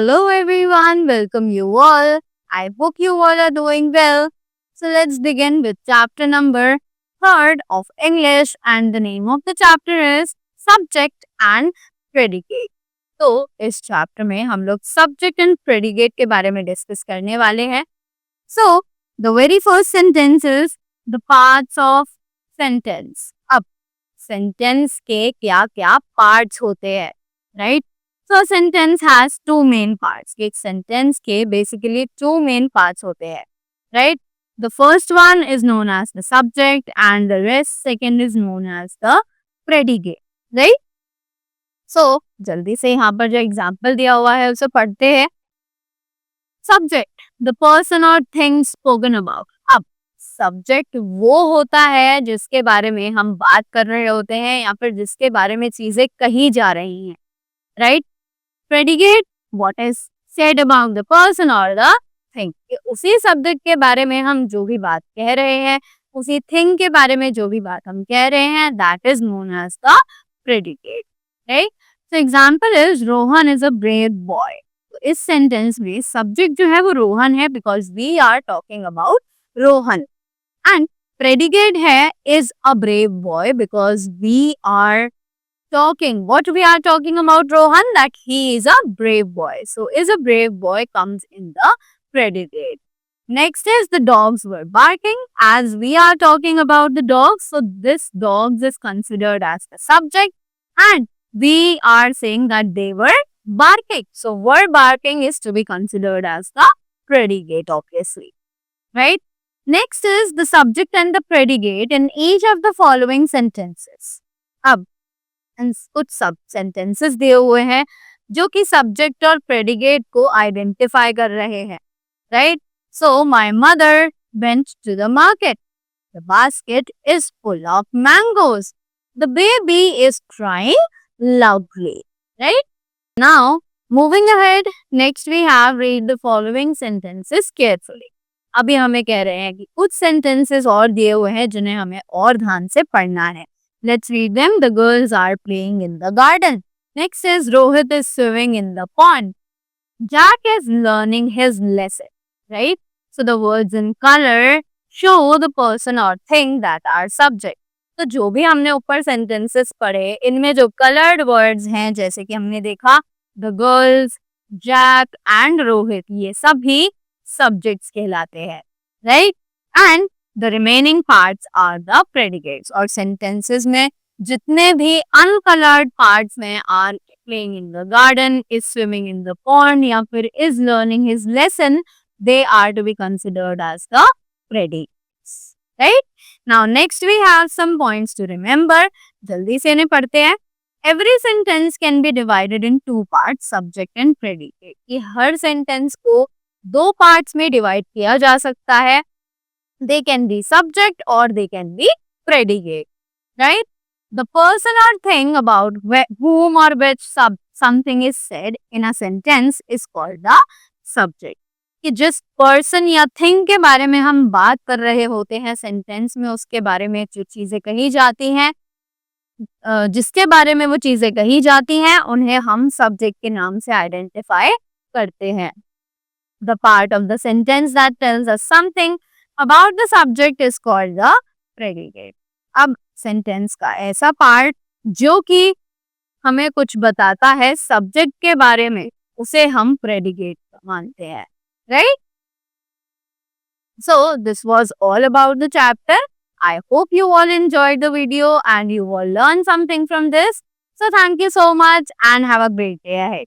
Hello everyone, welcome you all. I hope you all are doing well. So let's begin with chapter number 3rd of English and the name of the chapter is Subject and Predicate. तो इस chapter में हम लोग subject and predicate के बारे में discuss करने वाले हैं. So the very first sentence is the parts of sentence. अब sentence के क्या क्या parts होते हैं, right? So a sentence has two main parts. एक sentence के basically two main parts होते हैं, right? The first one is known as the subject and the rest second is known as the predicate, right? So जल्दी से यहाँ पर जो example दिया हुआ है उसे पढ़ते हैं. Subject, the person or thing spoken about. अब subject वो होता है जिसके बारे में हम बात कर रहे होते हैं या फिर जिसके बारे में चीजें कही जा रही हैं, right? Predicate, what is said about the person or the thing. उसी सब्जेक्ट के बारे में हम जो भी बात कह रहे हैं, उसी थिंग के बारे में जो भी बात हम कह रहे हैं, that is known as the predicate, right? So example is Rohan is a brave boy. तो इस सेंटेंस में सब्जेक्ट जो है वो रोहन है because we are talking about Rohan, and predicate है is a brave boy because we are what we are talking about Rohan, that he is a brave boy. So is a brave boy comes in the predicate. Next is the dogs were barking. As we are talking about the dogs, so this dogs is considered as the subject and we are saying that they were barking. So were barking is to be considered as the predicate obviously, right? Next is the subject and the predicate in each of the following sentences. अब कुछ सब sentences दिए हुए हैं जो कि subject और predicate को आइडेंटिफाई कर रहे हैं, right? So my mother went to the market. The basket is full of mangoes. The baby is crying loudly, right? Now moving ahead, next we have read the following sentences carefully. अभी हमें कह रहे हैं कि कुछ sentences और दिए हुए हैं जिन्हें हमें और ध्यान से पढ़ना है. Let's read them. The girls are playing in the garden. Next is Rohit is swimming in the pond. Jack is learning his lesson, right? So the words in color show the person or thing that are subject. तो जो भी हमने ऊपर sentences पढ़े, इनमें जो colored words हैं, जैसे कि हमने देखा the girls, Jack and Rohit, ये सभी subjects कहलाते हैं, right? And the remaining parts are the predicates. और sentences में जितने भी uncolored parts में are playing in the garden, is swimming in the pond या फिर is learning his lesson, they are to be considered as the predicates, right? Now next we have some points to remember. जल्दी से इन्हें पढ़ते हैं. Every sentence can be divided in two parts, subject and predicate. कि हर sentence को दो parts में divide किया जा सकता है. They can be subject or they can be predicate, right? The person or thing about whom or which something is said in a sentence is called the subject. कि जिस person या thing के बारे में हम बात कर रहे होते हैं sentence में, उसके बारे में जो चीजें कही जाती हैं, जिसके बारे में वो चीजें कही जाती हैं, उन्हें हम subject के नाम से identify करते हैं. The part of the sentence that tells us something about the subject is called the predicate. अब sentence का ऐसा part जो कि हमें कुछ बताता है subject के बारे में, उसे हम predicate मानते हैं, right? So this was all about the chapter. I hope you all enjoyed the video and you all learned something from this. So thank you so much and have a great day ahead.